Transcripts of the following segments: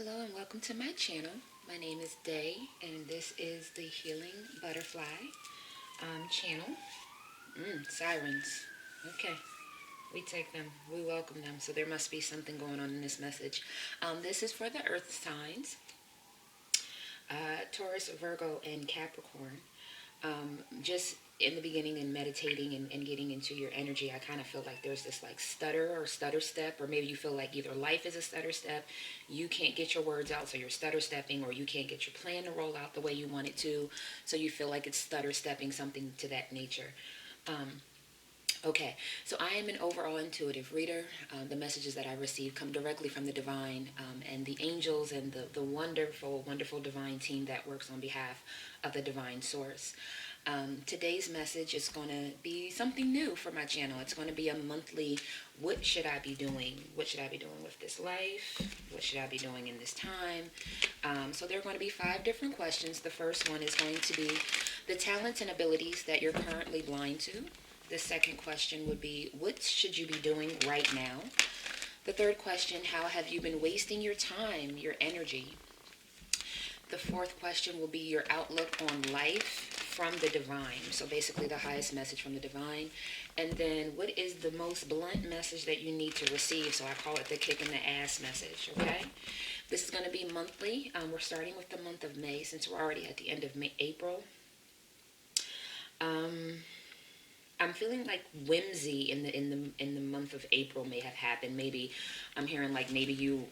Hello and welcome to my channel. My name is Day and this is the Healing Butterfly channel. Sirens. Okay, we take them, we welcome them, so there must be something going on in this message. This is for the earth signs, Taurus, Virgo, and Capricorn. Just in the beginning and meditating and getting into your energy, I kind of feel like there's this like stutter or stutter step, or maybe you feel like either life is a stutter step, you can't get your words out, so you're stutter stepping, or you can't get your plan to roll out the way you want it to, so you feel like it's stutter stepping, something to that nature. Okay, so I am an overall intuitive reader. The messages that I receive come directly from the divine and the angels and the wonderful, wonderful divine team that works on behalf of the divine source. Today's message is going to be something new for my channel. It's going to be a monthly, what should I be doing? What should I be doing with this life? What should I be doing in this time? So there are going to be 5 different questions. The first one is going to be the talents and abilities that you're currently blind to. The second question would be, what should you be doing right now? The third question, how have you been wasting your time, your energy? The fourth question will be your outlook on life from the divine. So basically the highest message from the divine. And then what is the most blunt message that you need to receive? So I call it the kick in the ass message, okay? This is going to be monthly. We're starting with the month of May since we're already at the end of April. I'm feeling like whimsy in the month of April may have happened. Maybe I'm hearing like maybe you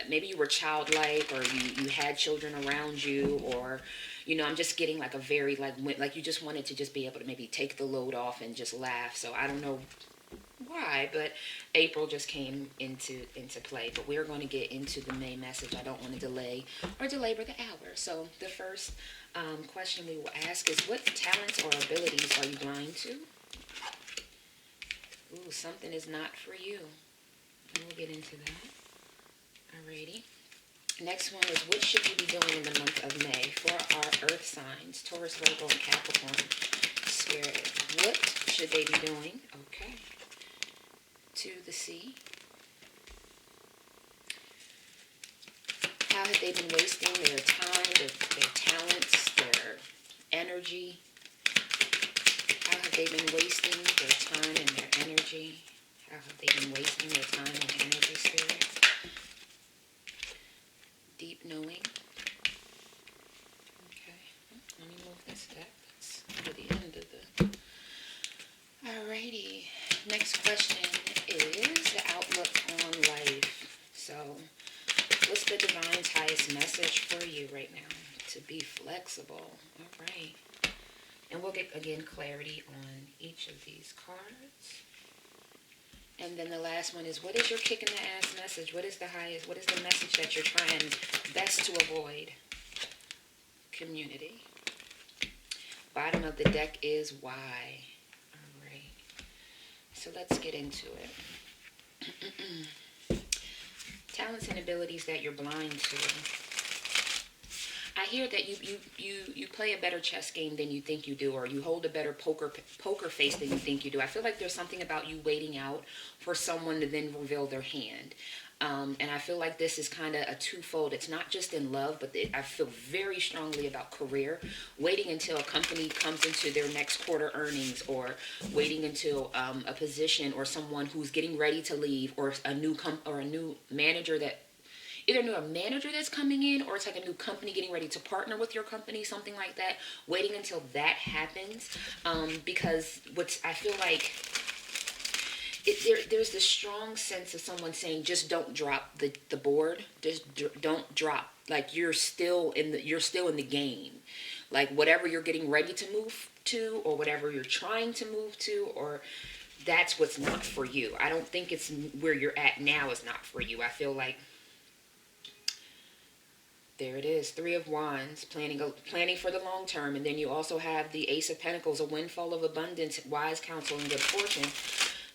maybe you were childlike, or you had children around you, or I'm just getting like a very like you just wanted to just be able to maybe take the load off and just laugh. So I don't know why, but April just came into play. But we're going to get into the May message. I don't want to delay or belabor the hour. So the first question we will ask is, what talents or abilities are you blind to? Ooh, something is not for you. And we'll get into that. Alrighty. Next one is, what should you be doing in the month of May for our earth signs, Taurus, Virgo, and Capricorn? Spirit, what should they be doing? Okay. To the sea. How have they been wasting their time, their talents, their energy? How have they been wasting their time and their energy? How have they been wasting their time and energy, Spirit? Deep knowing. Okay, let me move this deck. That's to the end of the... Alrighty. Next question is the outlook on life. So, what's the divine's highest message for you right now? To be flexible. Alright. And we'll get, again, clarity on each of these cards. And then the last one is, what is your kick in the ass message? What is the message that you're trying best to avoid? Community. Bottom of the deck is why. Alright. So let's get into it. Talents and abilities that you're blind to. I hear that you play a better chess game than you think you do, or you hold a better poker face than you think you do. I feel like there's something about you waiting out for someone to then reveal their hand. And I feel like this is kind of a twofold. It's not just in love, but I feel very strongly about career. Waiting until a company comes into their next quarter earnings, or waiting until a position or someone who's getting ready to leave, or a new manager that... Either a manager that's coming in, or it's like a new company getting ready to partner with your company, something like that. Waiting until that happens, because I feel like there's this strong sense of someone saying, just don't drop the board. Just don't drop. Like you're still in the game. Like whatever you're getting ready to move to, or whatever you're trying to move to, or that's what's not for you. I don't think it's where you're at now is not for you. I feel like... There it is, 3 of Wands, planning for the long term. And then you also have the Ace of Pentacles, a windfall of abundance, wise counsel, and good fortune.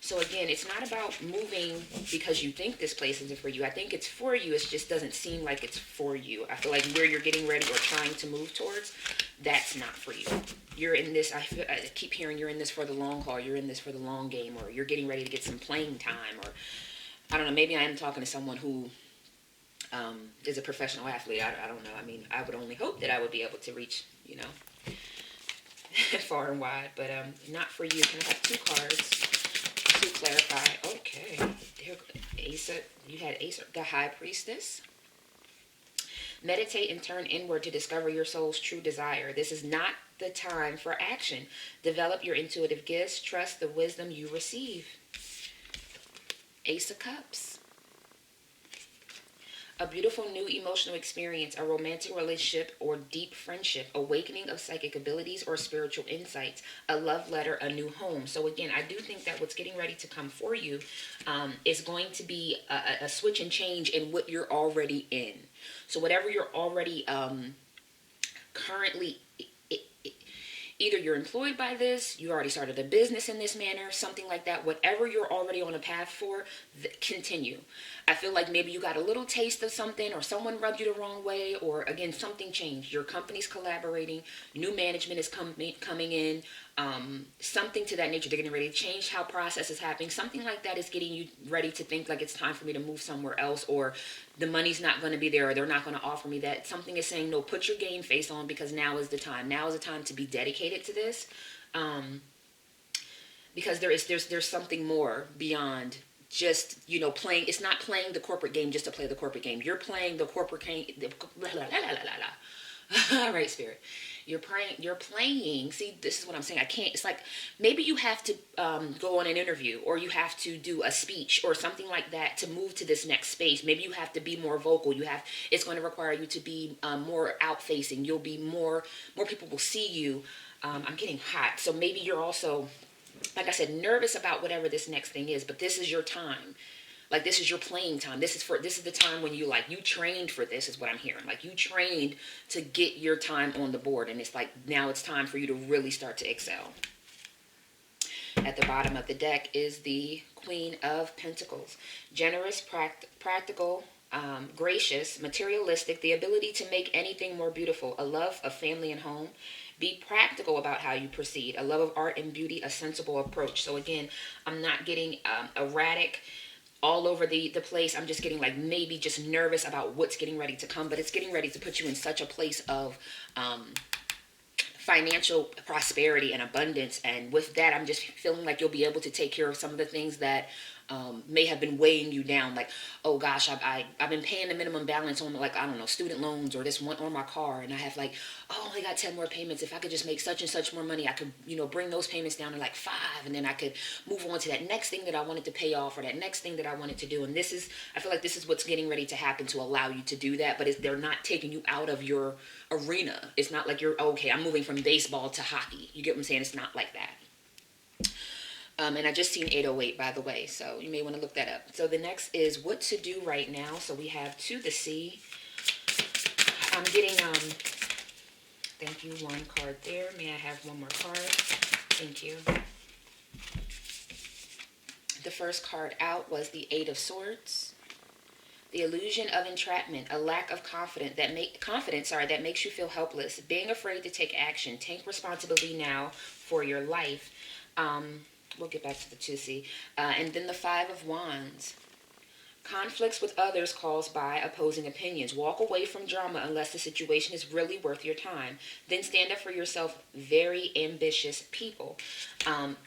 So again, it's not about moving because you think this place isn't for you. I think it's for you. It just doesn't seem like it's for you. I feel like where you're getting ready or trying to move towards, that's not for you. You're in this, I keep hearing you're in this for the long haul. You're in this for the long game, or you're getting ready to get some playing time. Or I don't know, maybe I am talking to someone who As a professional athlete, I don't know. I mean, I would only hope that I would be able to reach, far and wide, but not for you. Can I have two cards to clarify? Okay, there, Asa, you had Asa, the High Priestess. Meditate and turn inward to discover your soul's true desire. This is not the time for action. Develop your intuitive gifts. Trust the wisdom you receive. Ace of Cups. A beautiful new emotional experience, a romantic relationship or deep friendship, awakening of psychic abilities or spiritual insights, a love letter, a new home. So again, I do think that what's getting ready to come for you is going to be a switch and change in what you're already in. So whatever you're already currently, either you're employed by this, you already started a business in this manner, something like that. Whatever you're already on a path for, continue. I feel like maybe you got a little taste of something, or someone rubbed you the wrong way, or again, something changed. Your company's collaborating, new management is coming in, something to that nature. They're getting ready to change how process is happening. Something like that is getting you ready to think like it's time for me to move somewhere else, or the money's not going to be there, or they're not going to offer me that. Something is saying, no, put your game face on, because now is the time. Now is the time to be dedicated to this, because there's something more beyond just playing. It's not playing the corporate game just to play the corporate game. You're playing the corporate game. All right, Spirit. You're playing. See, this is what I'm saying. I can't. It's like maybe you have to go on an interview, or you have to do a speech or something like that to move to this next space. Maybe you have to be more vocal. It's going to require you to be more out facing. You'll be more people will see you. I'm getting hot. So maybe you're also, like I said, nervous about whatever this next thing is, but this is your time. Like, this is your playing time. This is the time when you trained for this, is what I'm hearing. Like, you trained to get your time on the board, and it's like now it's time for you to really start to excel. At the bottom of the deck is the Queen of Pentacles. Generous, practical, gracious, materialistic, the ability to make anything more beautiful, a love of family and home. Be practical about how you proceed, a love of art and beauty, a sensible approach. So again, I'm not getting erratic, all over the place. I'm just getting like maybe just nervous about what's getting ready to come, but it's getting ready to put you in such a place of financial prosperity and abundance. And with that, I'm just feeling like you'll be able to take care of some of the things that may have been weighing you down. Like, oh gosh, I've been paying the minimum balance on, like, I don't know, student loans, or this one on my car, and I have like, oh, I only got 10 more payments. If I could just make such and such more money, I could, bring those payments down to like 5, and then I could move on to that next thing that I wanted to pay off, or that next thing that I wanted to do. And I feel like this is what's getting ready to happen to allow you to do that, but they're not taking you out of your arena. It's not like you're, okay, I'm moving from baseball to hockey. You get what I'm saying? It's not like that. And I just seen 808, by the way, so you may want to look that up. So the next is what to do right now. So we have To the Sea. I'm getting, thank you, one card there. May I have one more card? Thank you. The first card out was the 8 of Swords. The illusion of entrapment, a lack of confidence that makes you feel helpless. Being afraid to take action. Take responsibility now for your life. We'll get back to the 2C. And then the 5 of Wands. Conflicts with others caused by opposing opinions. Walk away from drama unless the situation is really worth your time. Then stand up for yourself. Very ambitious people.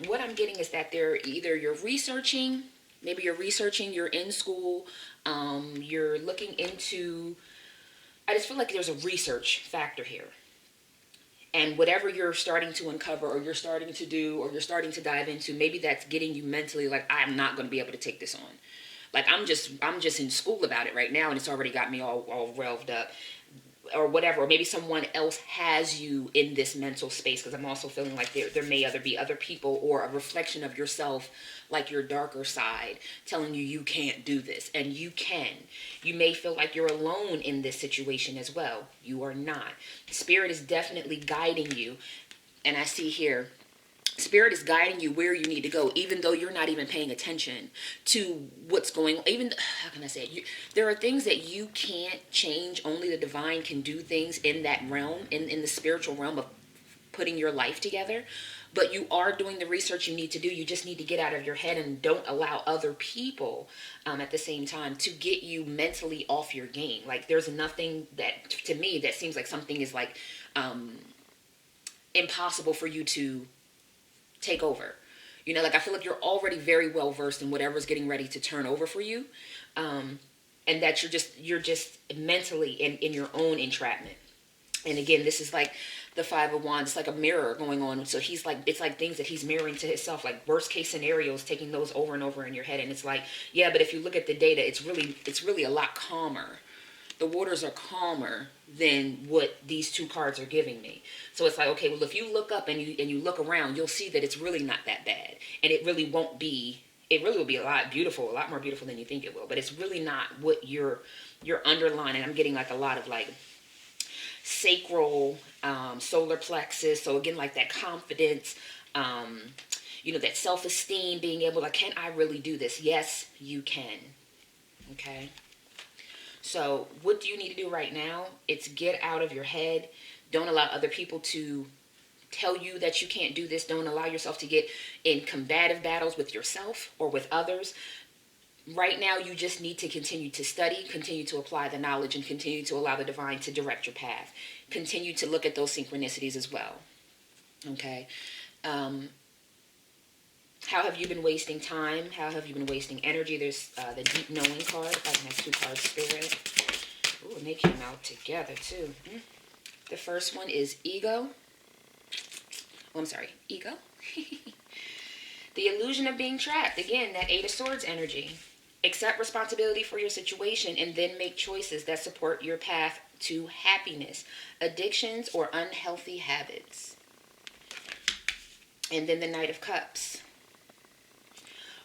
What I'm getting is that you're researching, you're in school, you're looking into, I just feel like there's a research factor here. And whatever you're starting to uncover, or you're starting to do, or you're starting to dive into, maybe that's getting you mentally like, I'm not going to be able to take this on. Like, I'm just in school about it right now, and it's already got me all revved up, or whatever. Or maybe someone else has you in this mental space, because I'm also feeling like there may either be other people or a reflection of yourself, like your darker side, telling you can't do this, and you can. You may feel like you're alone in this situation as well. You are not. Spirit is definitely guiding you, and I see here, Spirit is guiding you where you need to go, even though you're not even paying attention to what's going on. Even, how can I say it? There are things that you can't change. Only the divine can do things in that realm, in the spiritual realm of putting your life together. but you are doing the research you need to do. You just need to get out of your head and don't allow other people at the same time to get you mentally off your game. Like there's nothing that to me that seems like something is like impossible for you to take over. You know, like I feel like you're already very well versed in whatever's getting ready to turn over for you, and that you're just mentally in your own entrapment. And again, this is like the Five of Wands. It's like a mirror going on. So he's like, it's like things that he's mirroring to himself, like worst case scenarios, taking those over and over in your head. And it's like, yeah, but if you look at the data, it's really a lot calmer. The waters are calmer than what these two cards are giving me. So it's like, okay, well, if you look up and you look around, you'll see that it's really not that bad, and it really won't be. It really will be a lot more beautiful than you think it will. But it's really not what you're underlining. I'm getting like a lot of like sacral, solar plexus. So again, like that confidence, that self-esteem, being able to, can I really do this? Yes, you can. Okay. So what do you need to do right now? It's get out of your head. Don't allow other people to tell you that you can't do this. Don't allow yourself to get in combative battles with yourself or with others. Right now, you just need to continue to study, continue to apply the knowledge, and continue to allow the divine to direct your path. Continue to look at those synchronicities as well. Okay. How have you been wasting time? How have you been wasting energy? There's the deep knowing card. If I can have two cards, Spirit. Ooh, and they came out together too. The first one is ego. Oh, I'm sorry, ego. The illusion of being trapped. Again, that Eight of Swords energy. Accept responsibility for your situation and then make choices that support your path to happiness, addictions, or unhealthy habits. And then the Knight of Cups.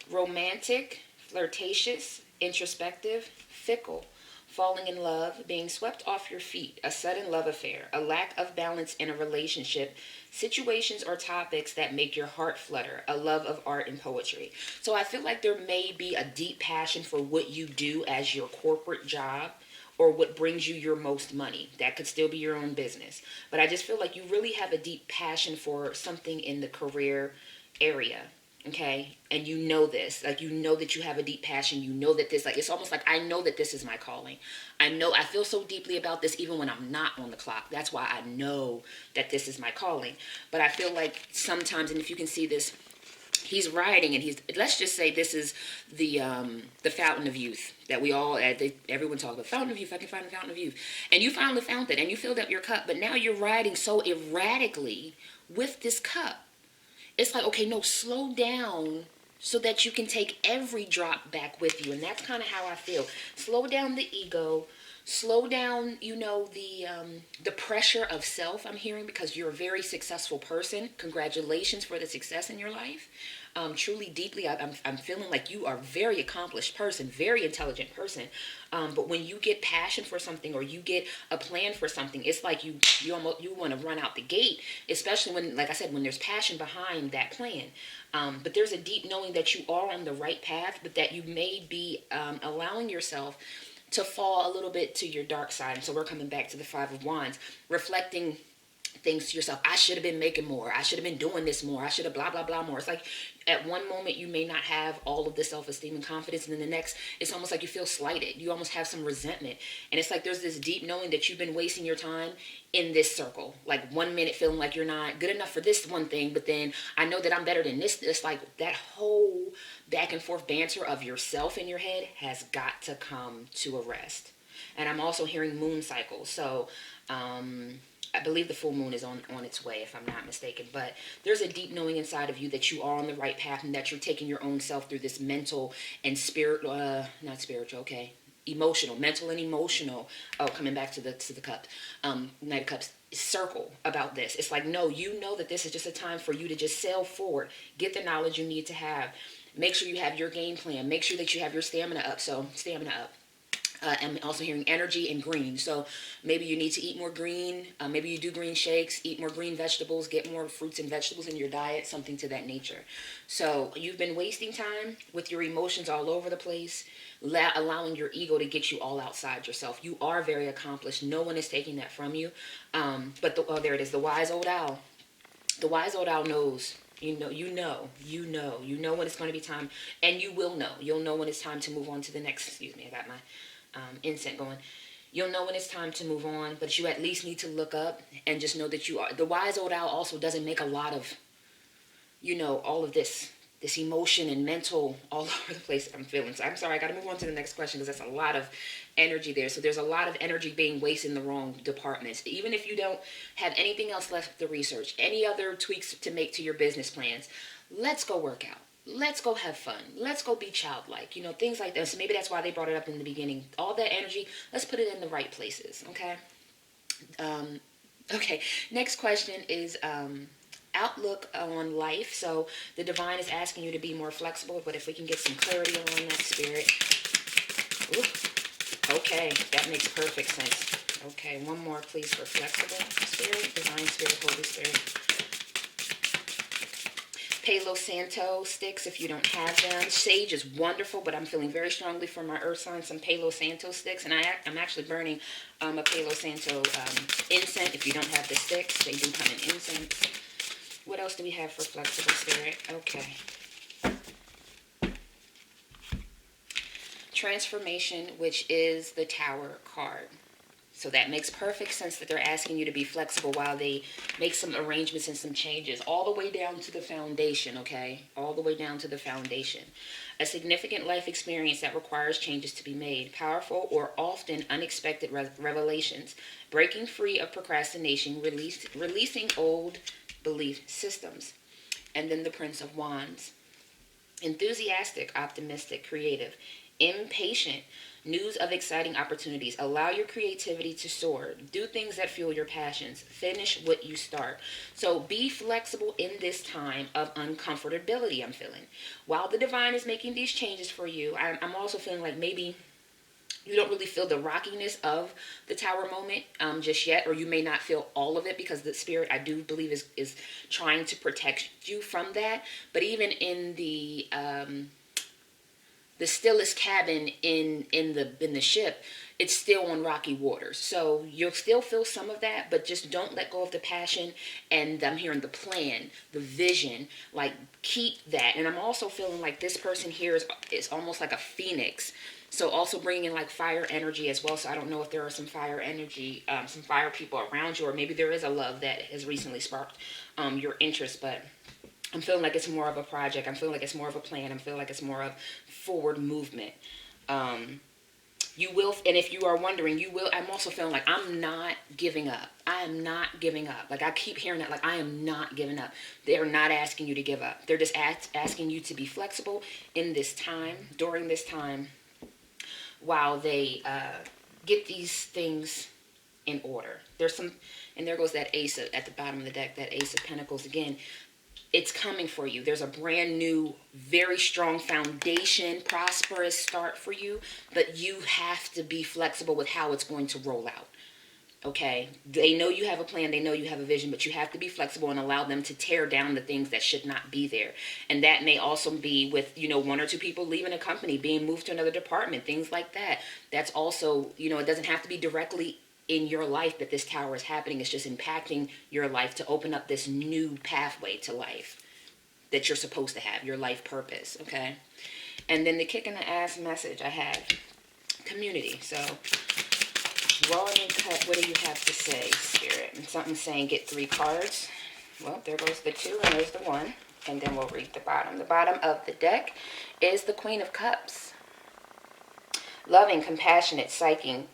Romantic, flirtatious, introspective, fickle, falling in love, being swept off your feet, a sudden love affair, a lack of balance in a relationship, situations or topics that make your heart flutter, a love of art and poetry. So I feel like there may be a deep passion for what you do as your corporate job or what brings you your most money. That could still be your own business. But I just feel like you really have a deep passion for something in the career area. Okay, and you know this, like you know that you have a deep passion. You know that this, like it's almost like I know that this is my calling. I feel so deeply about this even when I'm not on the clock. That's why I know that this is my calling. But I feel like sometimes, and if you can see this, he's riding, and let's just say this is the fountain of youth that we all, everyone talks about, fountain of youth. I can find the fountain of youth, and you finally found it, and you filled up your cup. But now you're riding so erratically with this cup. It's like, okay, no, slow down so that you can take every drop back with you. And that's kind of how I feel. Slow down the ego. Slow down, the pressure of self I'm hearing, because you're a very successful person. Congratulations for the success in your life. Truly, deeply, I'm feeling like you are a very accomplished person, very intelligent person. But when you get passion for something or you get a plan for something, it's like you want to run out the gate, especially when, like I said, when there's passion behind that plan. But there's a deep knowing that you are on the right path, but that you may be allowing yourself to fall a little bit to your dark side. And so we're coming back to the Five of Wands, reflecting things to yourself. I should have been making more. I should have been doing this more. I should have blah, blah, blah more. It's like at one moment you may not have all of the self-esteem and confidence, and then the next it's almost like you feel slighted. You almost have some resentment. And it's like there's this deep knowing that you've been wasting your time in this circle. Like 1 minute feeling like you're not good enough for this one thing, but then I know that I'm better than this. It's like that whole back and forth banter of yourself in your head has got to come to a rest. And I'm also hearing moon cycles. So I believe the full moon is on its way, if I'm not mistaken. But there's a deep knowing inside of you that you are on the right path, and that you're taking your own self through this mental and not spiritual, okay, emotional, mental and emotional. Oh, coming back to the cup, Knight of Cups circle about this. It's like, no, you know that this is just a time for you to just sail forward, get the knowledge you need to have. Make sure you have your game plan. Make sure that you have your stamina up. So stamina up. I'm also hearing energy and green. So maybe you need to eat more green. Maybe you do green shakes, eat more green vegetables, get more fruits and vegetables in your diet, something to that nature. So you've been wasting time with your emotions all over the place, allowing your ego to get you all outside yourself. You are very accomplished. No one is taking that from you. But there it is, the wise old owl. The wise old owl knows. You know when it's going to be time, and you will know. You'll know when it's time to move on to the next. Excuse me, I got my incense going. You'll know when it's time to move on, but you at least need to look up and just know that you are. The wise old owl also doesn't make a lot of, all of this emotion and mental all over the place I'm feeling. So I'm sorry, I got to move on to the next question because that's a lot of energy there. So there's a lot of energy being wasted in the wrong departments. Even if you don't have anything else left to research, any other tweaks to make to your business plans, let's go work out. Let's go have fun. Let's go be childlike. Things like that. So maybe that's why they brought it up in the beginning. All that energy, let's put it in the right places. Okay. Okay. Next question is outlook on life. So the divine is asking you to be more flexible, but if we can get some clarity on that, spirit. Ooh, okay, that makes perfect sense. Okay, one more please for flexible, spirit, divine spirit, Holy Spirit. Palo Santo sticks if you don't have them. Sage is wonderful, but I'm feeling very strongly for my earth sign some Palo Santo sticks, and I'm actually burning a Palo Santo incense. If you don't have the sticks, they do come in incense. What else do we have for flexible, spirit? Okay. Transformation, which is the Tower card. So that makes perfect sense that they're asking you to be flexible while they make some arrangements and some changes all the way down to the foundation, okay? All the way down to the foundation. A significant life experience that requires changes to be made. Powerful or often unexpected revelations. Breaking free of procrastination, releasing old belief systems. And then the Prince of Wands. Enthusiastic, optimistic, creative, impatient, news of exciting opportunities. Allow your creativity to soar. Do things that fuel your passions. Finish what you start. So be flexible in this time of uncomfortability, I'm feeling. While the divine is making these changes for you, I'm also feeling like maybe you don't really feel the rockiness of the Tower moment just yet, or you may not feel all of it because the spirit, I do believe, is trying to protect you from that. But even in the stillest cabin in the ship, it's still on rocky waters. So you'll still feel some of that, but just don't let go of the passion. And I'm hearing the plan, the vision, like keep that. And I'm also feeling like this person here is almost like a phoenix. So also bringing in like fire energy as well. So I don't know if there are some fire energy, some fire people around you, or maybe there is a love that has recently sparked your interest, but I'm feeling like it's more of a project. I'm feeling like it's more of a plan. I'm feeling like it's more of forward movement. You will, and if you are wondering, you will. I'm also feeling like I'm not giving up. I am not giving up. Like I keep hearing that, like I am not giving up. They're not asking you to give up. They're just asking you to be flexible in this time, during this time, while they get these things in order. There's some, and there goes that ace at the bottom of the deck, that ace of pentacles again. It's coming for you. There's a brand new, very strong foundation, prosperous start for you, but you have to be flexible with how it's going to roll out. Okay? They know you have a plan, they know you have a vision, but you have to be flexible and allow them to tear down the things that should not be there. And that may also be with, one or two people leaving a company, being moved to another department, things like that. That's also, it doesn't have to be directly in your life that this tower is happening. It's just impacting your life to open up this new pathway to life that you're supposed to have, your life purpose, okay? And then the kick in the ass message I have, community. So, roll and cut, what do you have to say, Spirit? And something's saying get 3 cards. Well, there goes the 2 and there's the 1. And then we'll read the bottom. The bottom of the deck is the Queen of Cups. Loving, compassionate, psychic,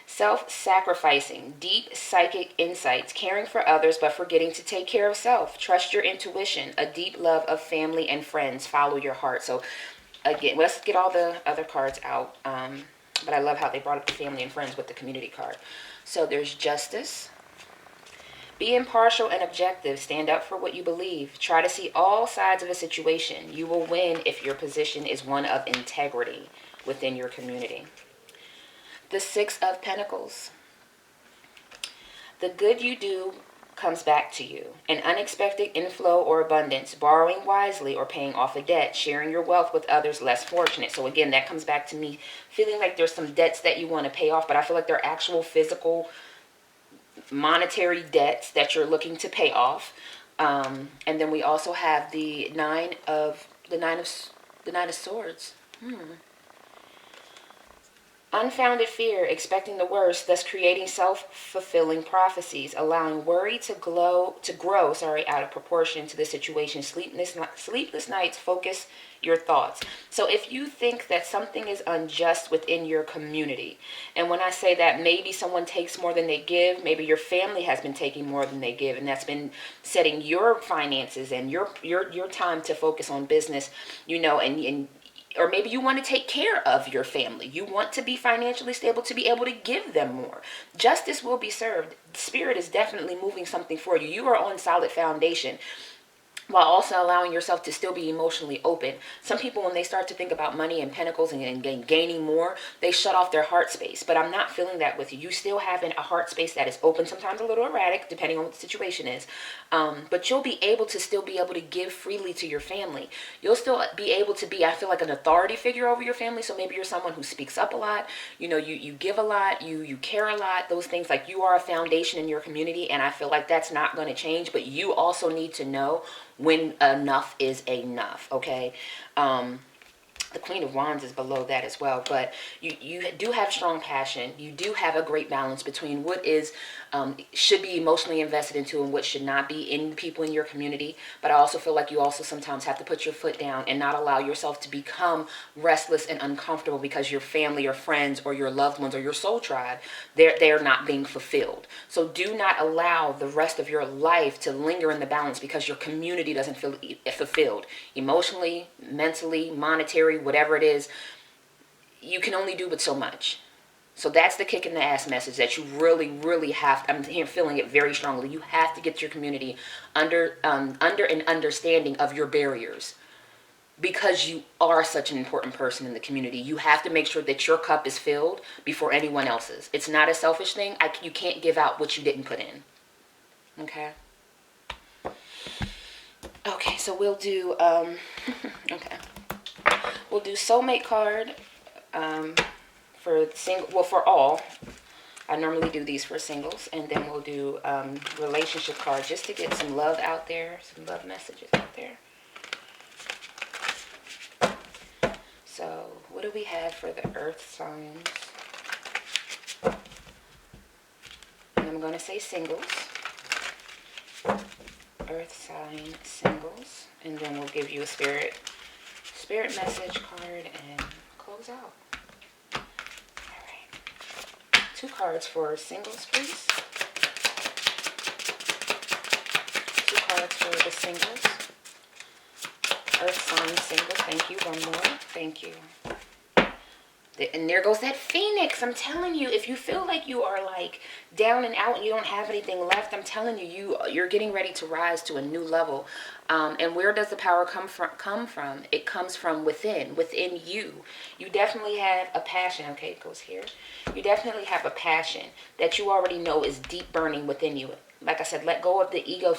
self-sacrificing, deep psychic insights, caring for others but forgetting to take care of self. Trust your intuition, a deep love of family and friends. Follow your heart. So again, let's get all the other cards out. But I love how they brought up the family and friends with the community card. So there's justice. Be impartial and objective. Stand up for what you believe. Try to see all sides of a situation. You will win if your position is one of integrity within your community. The 6 of Pentacles. The good you do comes back to you. An unexpected inflow or abundance. Borrowing wisely or paying off a debt. Sharing your wealth with others less fortunate. So again, that comes back to me feeling like there's some debts that you want to pay off, but I feel like they're actual physical monetary debts that you're looking to pay off. And then we also have the nine of swords. Unfounded fear, expecting the worst, thus creating self-fulfilling prophecies, allowing worry to grow out of proportion to the situation. Sleepless nights focus your thoughts. So if you think that something is unjust within your community, and when I say that, maybe someone takes more than they give, maybe your family has been taking more than they give, and that's been setting your finances and your time to focus on business, and or maybe you want to take care of your family. You want to be financially stable to be able to give them more. Justice will be served. Spirit is definitely moving something for you. You are on solid foundation, while also allowing yourself to still be emotionally open. Some people, when they start to think about money and pentacles and gaining more, they shut off their heart space. But I'm not feeling that with you. You still have a heart space that is open, sometimes a little erratic, depending on what the situation is. But you'll be able to still be able to give freely to your family. You'll still be able to be, I feel like, an authority figure over your family. So maybe you're someone who speaks up a lot. You give a lot. You care a lot. Those things, like, you are a foundation in your community. And I feel like that's not going to change. But you also need to know when enough is enough, okay? The Queen of Wands is below that as well, but you do have strong passion. You do have a great balance between what is should be emotionally invested into and what should not be in people in your community. But I also feel like you also sometimes have to put your foot down and not allow yourself to become restless and uncomfortable because your family or friends or your loved ones or your soul tribe, they're not being fulfilled. So do not allow the rest of your life to linger in the balance because your community doesn't feel fulfilled emotionally, mentally, monetary, whatever it is. You can only do but so much. So that's the kick in the ass message that you really, really have. I'm here feeling it very strongly. You have to get your community under an understanding of your barriers, because you are such an important person in the community. You have to make sure that your cup is filled before anyone else's. It's not a selfish thing. You can't give out what you didn't put in. Okay. Okay. So we'll do. Okay. We'll do Soulmate card. For all. I normally do these for singles, and then we'll do relationship card just to get some love out there, some love messages out there. So what do we have for the earth signs? And I'm going to say singles. Earth sign singles, and then we'll give you a spirit message card and close out. Two cards for singles, please. Two cards for the singles. Earth sign singles. Thank you. One more. Thank you. And there goes that Phoenix. I'm telling you, if you feel like you are like down and out and you don't have anything left, I'm telling you, you're getting ready to rise to a new level. And where does the power come from? It comes from within you. You definitely have a passion. Okay, it goes here. You definitely have a passion that you already know is deep burning within you. Like I said, let go of the ego.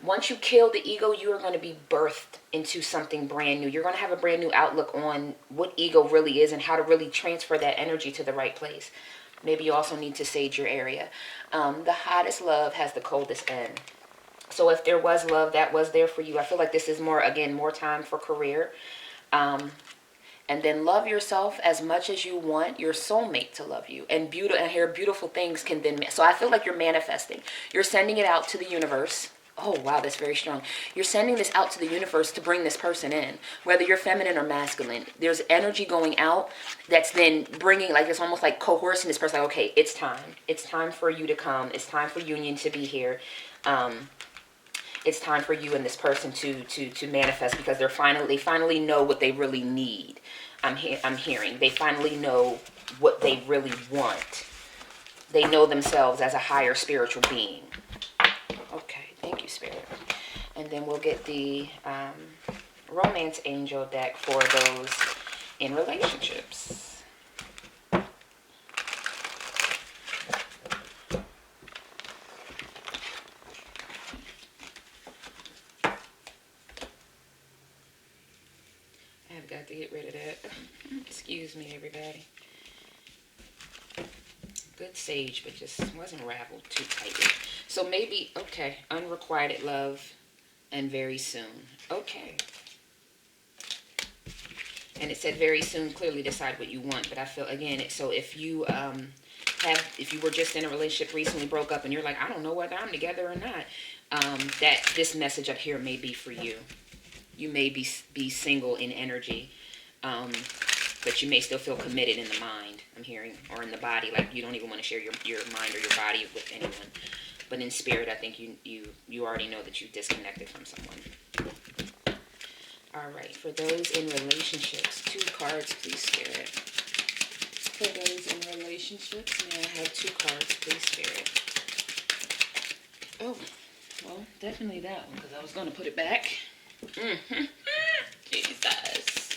Once you kill the ego, you are going to be birthed into something brand new. You're going to have a brand new outlook on what ego really is and how to really transfer that energy to the right place. Maybe you also need to sage your area. The hottest love has the coldest end. So if there was love that was there for you, I feel like this is more time for career. And then love yourself as much as you want your soulmate to love you. And beautiful things can then... So I feel like you're manifesting. You're sending it out to the universe. Oh, wow, that's very strong. You're sending this out to the universe to bring this person in, whether you're feminine or masculine. There's energy going out that's then bringing, like, it's almost like coercing this person. Like, okay, it's time. It's time for you to come. It's time for union to be here. It's time for you and this person to manifest, because they finally know what they really need. I'm hearing. They finally know what they really want. They know themselves as a higher spiritual being. Okay. Thank you, Spirit. And then we'll get the Romance Angel deck for those in relationships. I've got to get rid of that. Excuse me, everybody. Good sage, but just wasn't raveled too tightly. So maybe, okay, unrequited love and very soon. Okay. And it said very soon, clearly decide what you want. But I feel, again, so if you if you were just in a relationship recently, broke up, and you're like, I don't know whether I'm together or not, that this message up here may be for you. You may be single in energy, but you may still feel committed in the mind, I'm hearing, or in the body, like you don't even want to share your mind or your body with anyone. But in spirit, I think you already know that you disconnected from someone. All right, for those in relationships, 2 cards, please, Spirit. For those in relationships, may I have 2 cards, please, Spirit? Oh, well, definitely that one, because I was going to put it back. Jesus.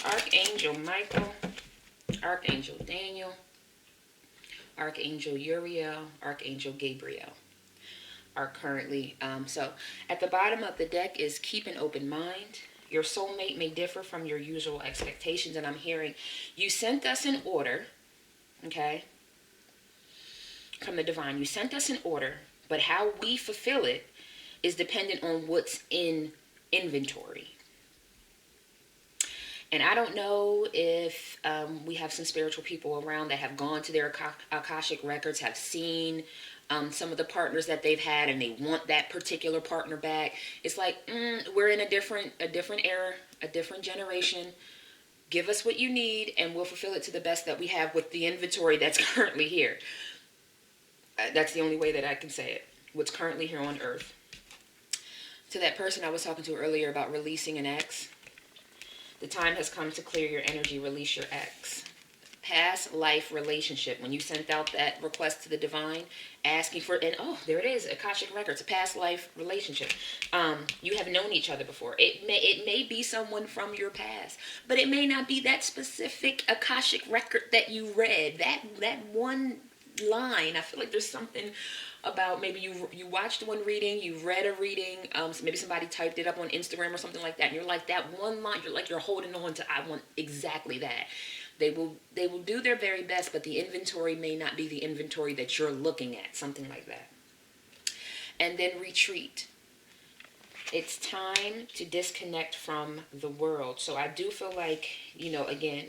Archangel Michael, Archangel Daniel, Archangel Uriel, Archangel Gabriel are currently, so at the bottom of the deck is keep an open mind. Your soulmate may differ from your usual expectations, and I'm hearing you sent us an order, okay, from the divine. You sent us an order, but how we fulfill it is dependent on what's in inventory. And I don't know if we have some spiritual people around that have gone to their Akashic records, have seen some of the partners that they've had, and they want that particular partner back. It's like, we're in a different era, a different generation. Give us what you need, and we'll fulfill it to the best that we have with the inventory that's currently here. That's the only way that I can say it. What's currently here on Earth. To that person I was talking to earlier about releasing an ex, the time has come to clear your energy, release your ex. Past life relationship. When you sent out that request to the divine, asking for, and oh, there it is, Akashic Records, a past life relationship. You have known each other before. It may be someone from your past, but it may not be that specific Akashic record that you read. That one line. I feel like there's something about, maybe you watched one reading, you read a reading, so maybe somebody typed it up on Instagram or something like that, and you're like, that one line, you're holding on to, I want exactly that. They will do their very best, but the inventory may not be the inventory that you're looking at, something like that. And then retreat. It's time to disconnect from the world. So I do feel like, again,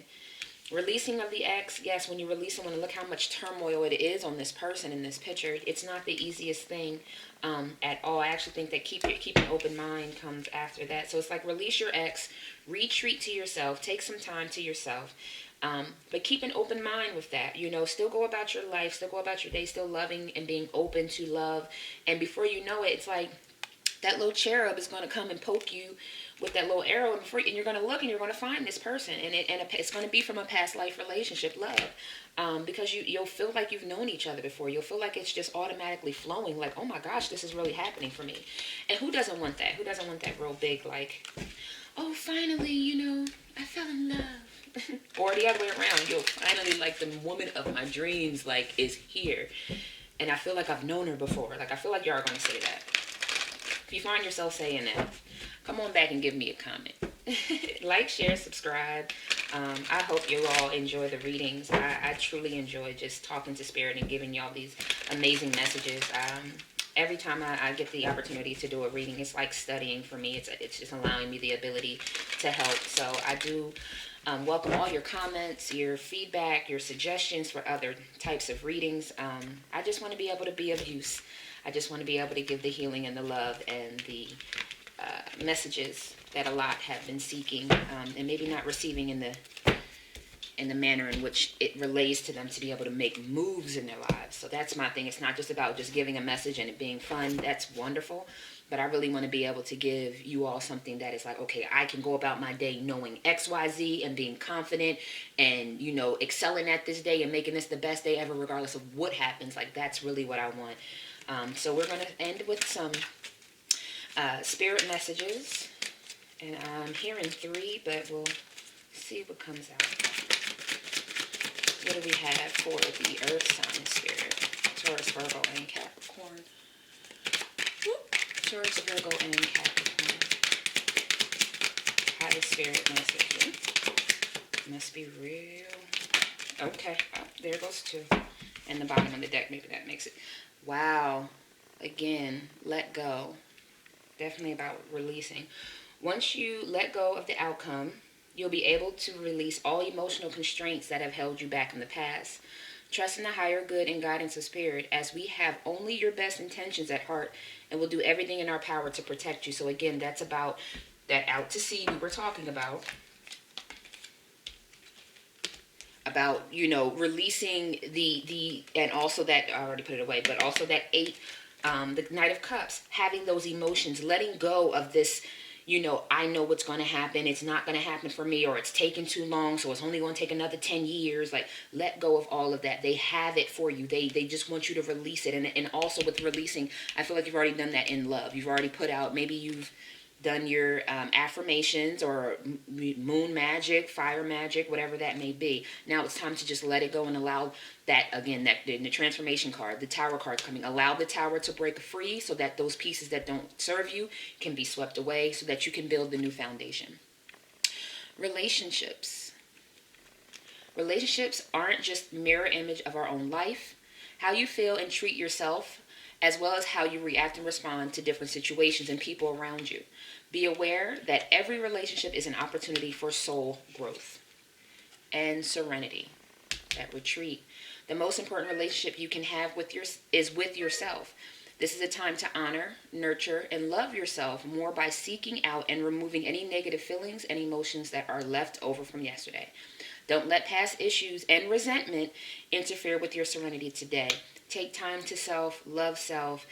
releasing of the ex, yes, when you release someone, and look how much turmoil it is on this person in this picture. It's not the easiest thing at all. I actually think that keep an open mind comes after that. So it's like, release your ex, retreat to yourself, take some time to yourself. But keep an open mind with that. Still go about your life, still go about your day, still loving and being open to love. And before you know it, it's like that little cherub is going to come and poke you with that little arrow, and you're going to look and you're going to find this person, and it's going to be from a past life relationship, love, because you'll feel like you've known each other before. You'll feel like it's just automatically flowing, like, oh my gosh, this is really happening for me. And who doesn't want that? Who doesn't want that real big, like, oh, finally, I fell in love. Or the other way around, you'll finally, like, the woman of my dreams, like, is here, and I feel like I've known her before. Like, I feel like y'all are going to say that. If you find yourself saying that, come on back and give me a comment. Like, share, subscribe. I hope you all enjoy the readings. I truly enjoy just talking to Spirit and giving y'all these amazing messages. Every time I get the opportunity to do a reading, it's like studying for me. It's just allowing me the ability to help. So I do welcome all your comments, your feedback, your suggestions for other types of readings. I just want to be able to be of use. I just want to be able to give the healing and the love and the messages that a lot have been seeking, and maybe not receiving in the manner in which it relays to them to be able to make moves in their lives. So that's my thing. It's not just about just giving a message and it being fun. That's wonderful. But I really want to be able to give you all something that is like, okay, I can go about my day knowing X, Y, Z and being confident and, excelling at this day and making this the best day ever, regardless of what happens. Like, that's really what I want. So we're going to end with some spirit messages. And I'm hearing 3, but we'll see what comes out. What do we have for the earth sign spirit? Taurus, Virgo, and Capricorn. Taurus, Virgo, and Capricorn. Highest spirit message. Must be real Okay. Oh, there goes two. And the bottom of the deck, maybe that makes it. Wow. Again, let go. Definitely about releasing. Once you let go of the outcome, you'll be able to release all emotional constraints that have held you back in the past. Trust in the higher good and guidance of spirit, as we have only your best intentions at heart and will do everything in our power to protect you. So, again, that's about that out to sea we were talking about releasing the and also that I already put it away, but also that eight, the Knight of Cups, having those emotions, letting go of this. I know what's going to happen. It's not going to happen for me, or it's taken too long, so it's only going to take another 10 years. Like, let go of all of that. They have it for you. They just want you to release it. And also with releasing, I feel like you've already done that in love. You've already put out, maybe you've done your affirmations or moon magic, fire magic, whatever that may be. Now it's time to just let it go and allow that, again, that in the transformation card, the tower card coming, allow the tower to break free so that those pieces that don't serve you can be swept away so that you can build the new foundation. Relationships. Relationships aren't just mirror image of our own life. How you feel and treat yourself, as well as how you react and respond to different situations and people around you. Be aware that every relationship is an opportunity for soul growth. And serenity, that retreat. The most important relationship you can have is with yourself. This is a time to honor, nurture, and love yourself more by seeking out and removing any negative feelings and emotions that are left over from yesterday. Don't let past issues and resentment interfere with your serenity today. Take time to love self.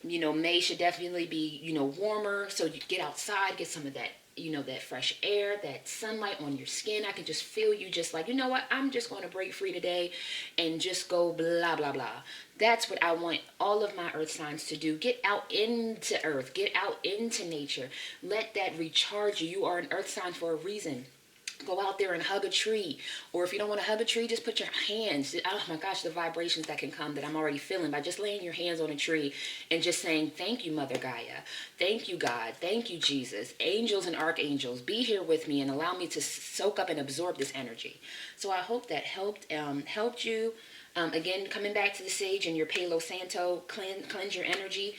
May should definitely be, warmer. So you get outside, get some of that, that fresh air, that sunlight on your skin. I can just feel you just like, what? I'm just going to break free today and just go blah, blah, blah. That's what I want all of my earth signs to do. Get out into earth. Get out into nature. Let that recharge you. You are an earth sign for a reason. Go out there and hug a tree. Or if you don't want to hug a tree, just put your hands. Oh my gosh, the vibrations that can come that I'm already feeling by just laying your hands on a tree and just saying, thank you, Mother Gaia. Thank you, God. Thank you, Jesus. Angels and archangels, be here with me and allow me to soak up and absorb this energy. So I hope that helped you. Again, coming back to the sage and your Palo Santo, cleanse your energy.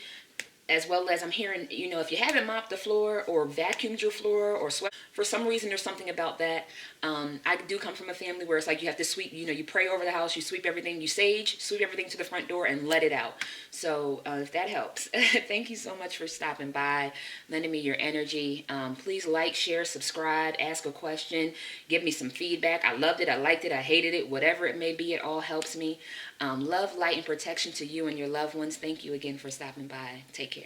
As well as I'm hearing, if you haven't mopped the floor or vacuumed your floor or swept, for some reason there's something about that. I do come from a family where it's like you have to sweep, you pray over the house, you sweep everything, you sweep everything to the front door and let it out. So if that helps, thank you so much for stopping by, lending me your energy. Please like, share, subscribe, ask a question, give me some feedback. I loved it, I liked it, I hated it, whatever it may be, it all helps me. Love, light, and protection to you and your loved ones. Thank you again for stopping by. Take care.